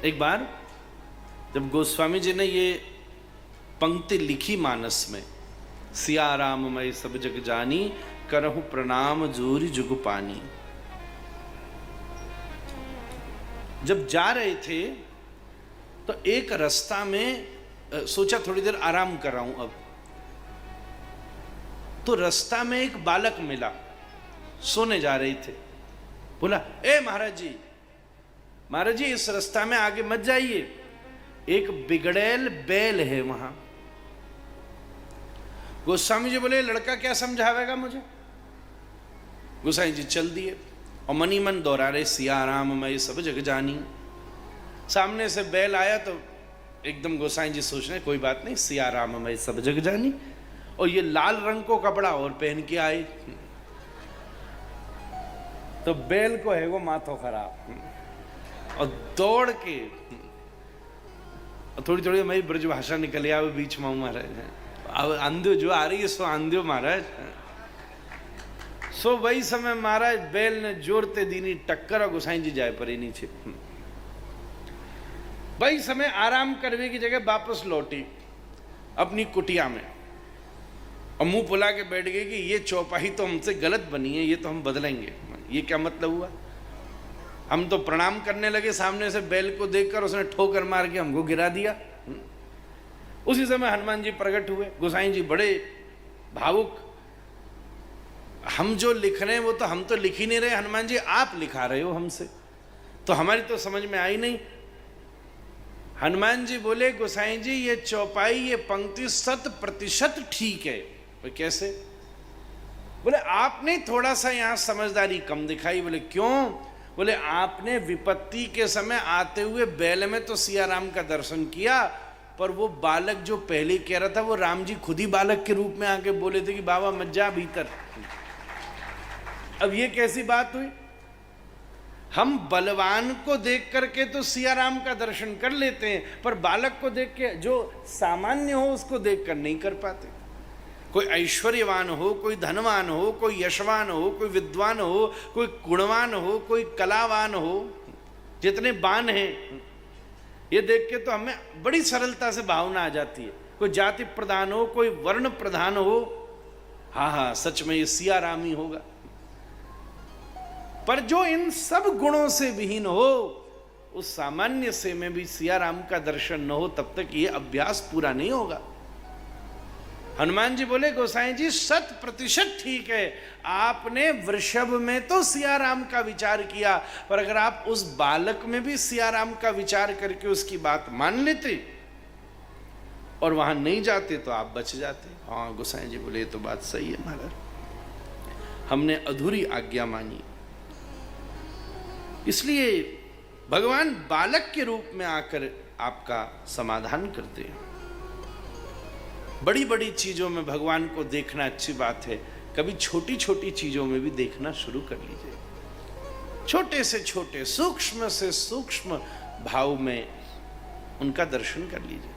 एक बार जब गोस्वामी जी ने ये पंक्ति लिखी मानस में, सिया राम मैं सब जग जानी, करहु प्रणाम जोरी जुग पानी, जब जा रहे थे तो एक रास्ता में सोचा थोड़ी देर आराम कर रहा हूं अब, तो रास्ता में एक बालक मिला, सोने जा रहे थे। बोला, ए महाराज जी इस रास्ता में आगे मत जाइए, एक बिगड़ैल बैल है वहां। गोस्वामी जी बोले, लड़का क्या समझावेगा मुझे? गोसाई जी चल दिए और मनी मन दोहरा रहे, सिया राम मैं सब जग जानी। सामने से बैल आया तो एकदम गोसाई जी सोच रहे कोई बात नहीं, सिया राम मैं सब जग जानी, और ये लाल रंग को कपड़ा और पहन के आए, तो बैल को है वो माथो खराब, और दौड़ के थोड़ी थोड़ी मेरी ब्रजभाषा निकल आवे बीच में महाराज, अब आंधियो जो आ रही है सो आंधियो महाराज। सो वही समय महाराज बैल ने जोरते दीनी टक्कर और गोसाई जी जाए पड़े नीचे। वही समय आराम करने की जगह वापस लौटी अपनी कुटिया में और मुंह फुला के बैठ गई कि ये चौपाई तो हमसे गलत बनी है, ये तो हम बदलेंगे। ये क्या मतलब हुआ? हम तो प्रणाम करने लगे, सामने से बैल को देखकर उसने ठोकर मार के हमको गिरा दिया। उसी समय हनुमान जी प्रकट हुए। गोसाई जी बड़े भावुक, हम जो लिख रहे हैं वो तो हम तो लिख ही नहीं रहे, हनुमान जी आप लिखा रहे हो हमसे, तो हमारी तो समझ में आई नहीं। हनुमान जी बोले, गोसाई जी ये चौपाई ये पंक्ति 100% ठीक है। वो कैसे? बोले आपने थोड़ा सा यहां समझदारी कम दिखाई। बोले क्यों? बोले आपने विपत्ति के समय आते हुए बैल में तो सिया राम का दर्शन किया, पर वो बालक जो पहले कह रहा था वो राम जी खुद ही बालक के रूप में आके बोले थे कि बाबा मत जा भीतर। अब ये कैसी बात हुई? हम बलवान को देख करके तो सिया राम का दर्शन कर लेते हैं, पर बालक को देख के जो सामान्य हो उसको देख कर नहीं कर पाते। कोई ऐश्वर्यवान हो, कोई धनवान हो, कोई यशवान हो, कोई विद्वान हो, कोई गुणवान हो, कोई कलावान हो, जितने बान हैं ये देख के तो हमें बड़ी सरलता से भावना आ जाती है। कोई जाति प्रधान हो, कोई वर्ण प्रधान हो, हाँ सच में ये सिया राम ही होगा। पर जो इन सब गुणों से विहीन हो, उस सामान्य से में भी सिया राम का दर्शन न हो, तब तक ये अभ्यास पूरा नहीं होगा। हनुमान जी बोले, गोसाई जी 100% ठीक है, आपने वृषभ में तो सिया राम का विचार किया, पर अगर आप उस बालक में भी सिया राम का विचार करके उसकी बात मान लेते और वहां नहीं जाते तो आप बच जाते। हाँ गोसाई जी बोले, ये तो बात सही है महाराज, हमने अधूरी आज्ञा मानी। इसलिए भगवान बालक के रूप में आकर आपका समाधान करते हैं। बड़ी बड़ी चीजों में भगवान को देखना अच्छी बात है, कभी छोटी छोटी चीजों में भी देखना शुरू कर लीजिए। छोटे से छोटे, सूक्ष्म से सूक्ष्म भाव में उनका दर्शन कर लीजिए।